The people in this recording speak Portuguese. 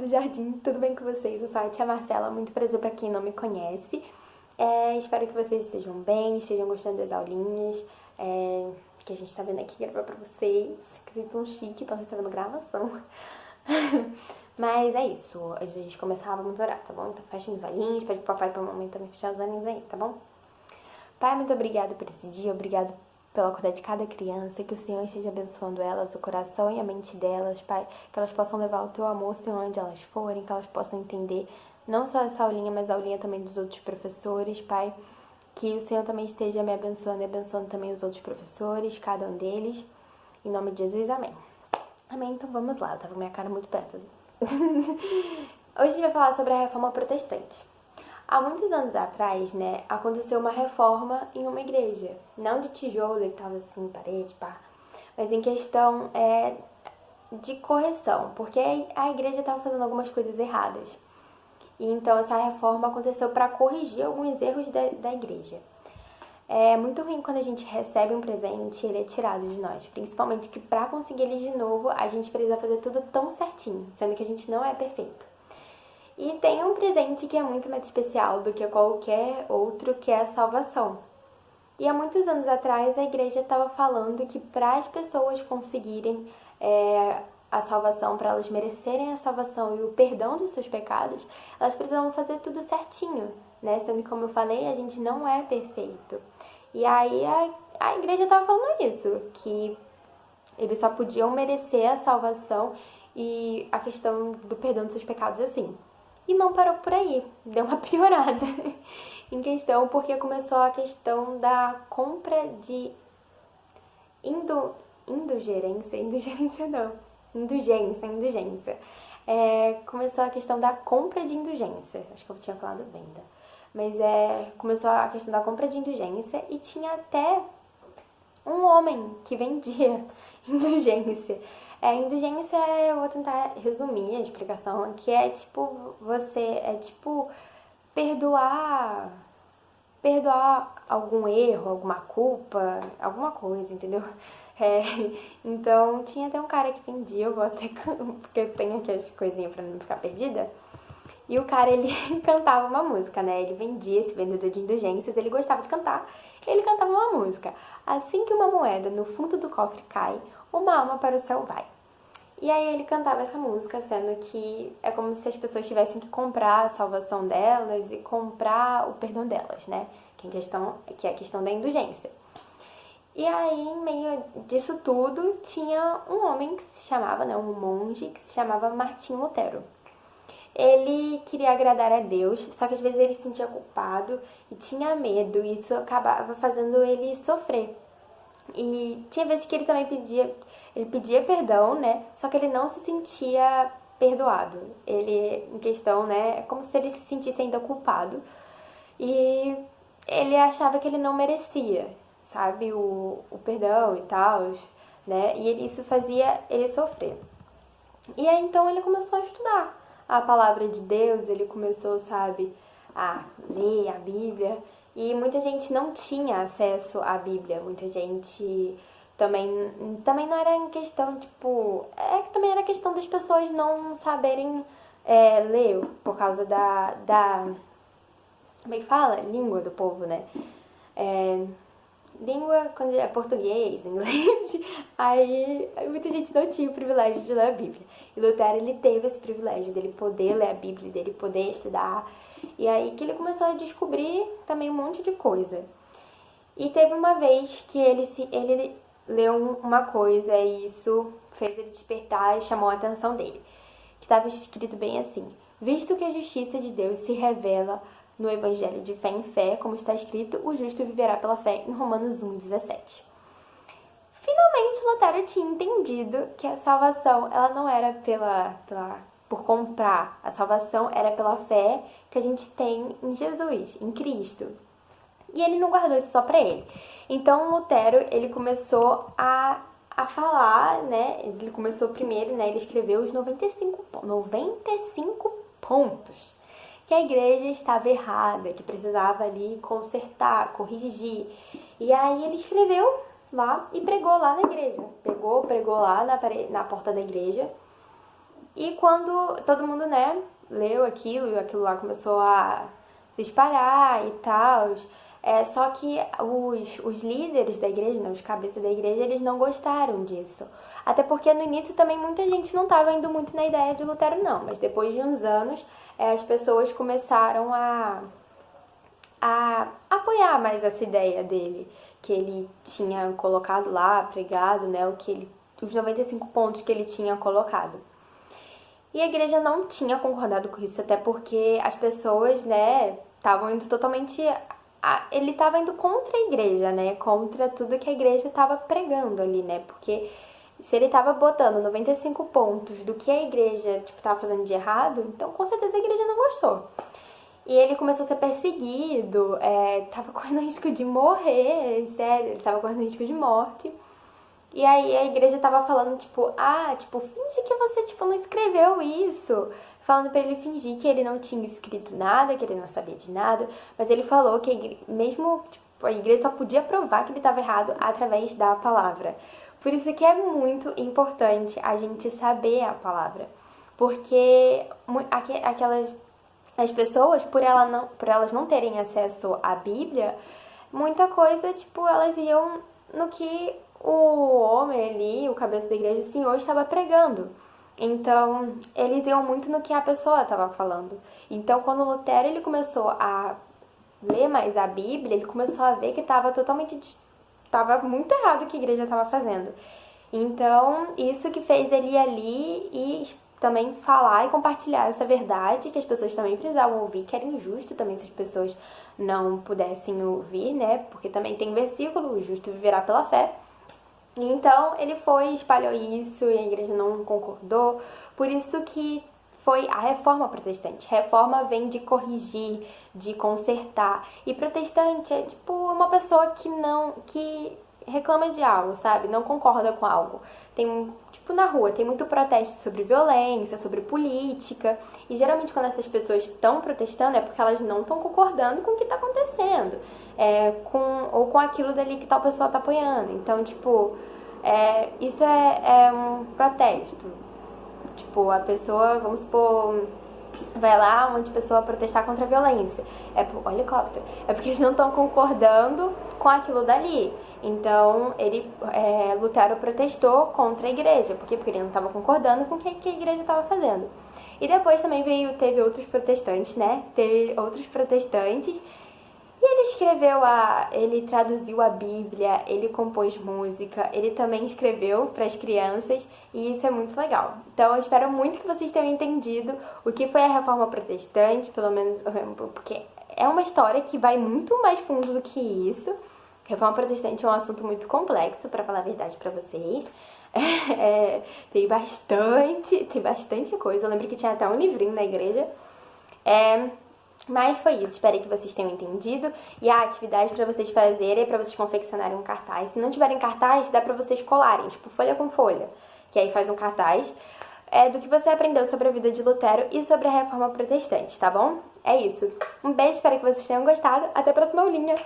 do Jardim, tudo bem com vocês? Eu sou a tia Marcela, muito prazer pra quem não me conhece. Espero que vocês estejam bem, estejam gostando das aulinhas que a gente tá vendo aqui gravar pra vocês. Que vocês tão chique, estão recebendo gravação. Mas é isso, a gente começava muito orar, tá bom? Então fechem os olhinhos, pede pro papai e pra mamãe também fechar os olhinhos aí, tá bom? Pai, muito obrigado por esse dia, obrigado pela cura de cada criança, que o Senhor esteja abençoando elas, o coração e a mente delas, Pai, que elas possam levar o Teu amor, Senhor, onde elas forem, que elas possam entender não só essa aulinha, mas a aulinha também dos outros professores, Pai, que o Senhor também esteja me abençoando e abençoando também os outros professores, cada um deles, em nome de Jesus, amém. Amém, então vamos lá, eu tava com minha cara muito perto. Hoje a gente vai falar sobre a reforma protestante. Há muitos anos atrás, né, aconteceu uma reforma em uma igreja. Não de tijolo e tal, assim, parede, pá. Mas em questão de correção, porque a igreja estava fazendo algumas coisas erradas. E então essa reforma aconteceu para corrigir alguns erros da igreja. É muito ruim quando a gente recebe um presente e ele é tirado de nós. Principalmente que para conseguir ele de novo, a gente precisa fazer tudo tão certinho, sendo que a gente não é perfeito. E tem um presente que é muito mais especial do que qualquer outro, que é a salvação. E há muitos anos atrás a igreja estava falando que para as pessoas conseguirem a salvação, para elas merecerem a salvação e o perdão dos seus pecados, elas precisavam fazer tudo certinho, né? Sendo que, como eu falei, a gente não é perfeito. E aí a igreja estava falando isso, que eles só podiam merecer a salvação e a questão do perdão dos seus pecados assim. E não parou por aí, deu uma piorada em questão, porque começou a questão da compra de indulgência. Começou a questão da compra de indulgência, acho que eu tinha falado venda, mas começou a questão da compra de indulgência e tinha até um homem que vendia indulgência. Indulgência, eu vou tentar resumir a explicação, que é tipo, perdoar algum erro, alguma culpa, alguma coisa, entendeu? Então, tinha até um cara que vendia, eu vou até, porque eu tenho aqui as coisinhas pra não ficar perdida, e o cara, ele cantava uma música, né? Ele vendia, esse vendedor de indulgências, ele gostava de cantar, ele cantava uma música. Assim que uma moeda no fundo do cofre cai, uma alma para o céu vai. E aí ele cantava essa música, sendo que é como se as pessoas tivessem que comprar a salvação delas e comprar o perdão delas, né? Que é a questão da indulgência. E aí, em meio disso tudo, tinha um homem que se chamava, né, um monge, que se chamava Martinho Lutero. Ele queria agradar a Deus, só que às vezes ele se sentia culpado e tinha medo, e isso acabava fazendo ele sofrer. E tinha vezes que ele também pedia perdão, né? Só que ele não se sentia perdoado. Ele, em questão, né, é como se ele se sentisse ainda culpado. E ele achava que ele não merecia, sabe, o perdão e tal, né? E isso fazia ele sofrer. E aí então ele começou a estudar a palavra de Deus, ele começou, sabe, a ler a Bíblia. E muita gente não tinha acesso à Bíblia, muita gente também não era em questão, tipo, que também era questão das pessoas não saberem ler por causa como é que fala? Língua do povo, né? Língua, quando é português, inglês, aí muita gente não tinha o privilégio de ler a Bíblia. E Lutero, ele teve esse privilégio dele poder ler a Bíblia, dele poder estudar. E aí que ele começou a descobrir também um monte de coisa. E teve uma vez que ele leu uma coisa e isso fez ele despertar e chamou a atenção dele. Que estava escrito bem assim: visto que a justiça de Deus se revela no Evangelho de fé em fé, como está escrito, o justo viverá pela fé, em Romanos 1,17. Finalmente, Lutero tinha entendido que a salvação, ela não era por comprar. A salvação era pela fé que a gente tem em Jesus, em Cristo. E ele não guardou isso só para ele. Então, Lutero, ele começou a falar, né? Ele começou primeiro, né? Ele escreveu os 95 pontos que a igreja estava errada, que precisava ali consertar, corrigir. E aí ele escreveu lá e pregou lá na igreja. Pregou lá na porta da igreja. E quando todo mundo, né, leu aquilo e aquilo lá começou a se espalhar e tal, só que os líderes da igreja, né, os cabeças da igreja, eles não gostaram disso. Até porque no início também muita gente não estava indo muito na ideia de Lutero, não. Mas depois de uns anos, as pessoas começaram a apoiar mais essa ideia dele, que ele tinha colocado lá, pregado, né, os 95 pontos que ele tinha colocado. E a igreja não tinha concordado com isso, até porque as pessoas, né, estavam indo totalmente. Ele estava indo contra a igreja, né? Contra tudo que a igreja estava pregando ali, né? Porque se ele estava botando 95 pontos do que a igreja, tipo, estava fazendo de errado, então com certeza a igreja não gostou. E ele começou a ser perseguido, tava correndo risco de morrer, sério, ele tava correndo risco de morte. E aí a igreja tava falando, finge que você, não escreveu isso. Falando pra ele fingir que ele não tinha escrito nada, que ele não sabia de nada. Mas ele falou que a igreja só podia provar que ele estava errado através da palavra. Por isso que é muito importante a gente saber a palavra. Porque as pessoas, por elas não terem acesso à Bíblia, muita coisa, elas iam no que o homem ali, o cabeça da igreja, o Senhor, estava pregando. Então, eles iam muito no que a pessoa estava falando. Então, quando Lutero ele começou a ler mais a Bíblia, ele começou a ver que estava muito errado o que a igreja estava fazendo. Então, isso que fez ele ir ali e também falar e compartilhar essa verdade que as pessoas também precisavam ouvir, que era injusto também se as pessoas não pudessem ouvir, né? Porque também tem versículo, o justo viverá pela fé. Então, ele foi, espalhou isso e a igreja não concordou. Por isso que foi a reforma protestante. Reforma vem de corrigir, de consertar. E protestante é uma pessoa que reclama de algo, sabe? Não concorda com algo. Tem, na rua, tem muito protesto sobre violência, sobre política. E geralmente quando essas pessoas estão protestando é porque elas não estão concordando com o que está acontecendo. Ou com aquilo dali que tal pessoa está apoiando. Então, isso é um protesto. A pessoa, vamos supor, vai lá onde a pessoa protestar contra a violência. Olha o helicóptero. É porque eles não estão concordando com aquilo dali. Então, Lutero protestou contra a igreja. Por quê? Porque ele não estava concordando com o que a igreja estava fazendo. E depois também teve outros protestantes, né? Teve outros protestantes. E ele traduziu a Bíblia, ele compôs música, ele também escreveu para as crianças e isso é muito legal. Então eu espero muito que vocês tenham entendido o que foi a Reforma Protestante, pelo menos porque é uma história que vai muito mais fundo do que isso. Reforma Protestante é um assunto muito complexo, para falar a verdade para vocês. Tem bastante coisa. Eu lembro que tinha até um livrinho na igreja. Mas foi isso, espero que vocês tenham entendido. E a atividade para vocês fazerem é para vocês confeccionarem um cartaz. Se não tiverem cartaz, dá para vocês colarem, folha com folha. Que aí faz um cartaz do que você aprendeu sobre a vida de Lutero e sobre a Reforma Protestante, tá bom? É isso. Um beijo, espero que vocês tenham gostado. Até a próxima aulinha.